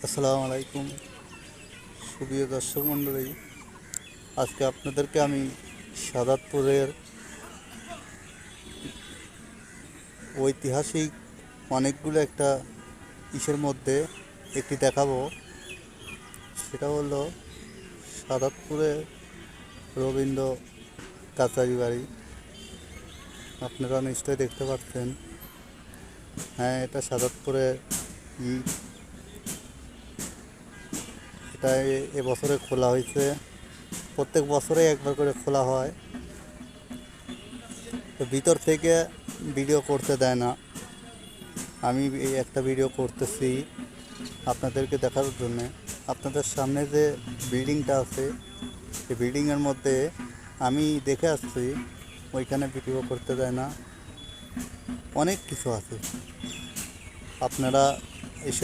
আসসালামু আলাইকুম সুপ্রিয় দর্শক মণ্ডলী। আজকে আপনাদেরকে আমি সাদাতপুরের ঐতিহাসিক অনেকগুলো একটা ইসের মধ্যে একটি দেখাবো। সেটা হলো সাদাতপুরের রবীন্দ্র কাচারি বাড়ি। আপনারা নিশ্চয়ই দেখতে পাচ্ছেন। হ্যাঁ, এটা সাদাতপুরের এটা এবছরে খোলা হয়েছে। প্রত্যেক বছরে একবার করে খোলা হয়। তো ভিতর থেকে ভিডিও করতে দেয় না। আমি এই একটা ভিডিও করতেছি আপনাদেরকে দেখার জন্যে। আপনাদের সামনে যে বিল্ডিংটা আছে, এই বিল্ডিংয়ের মধ্যে আমি দেখে আসছি ওইখানে ভিডিও করতে দেয় না। অনেক কিছু আছে, আপনারা এসে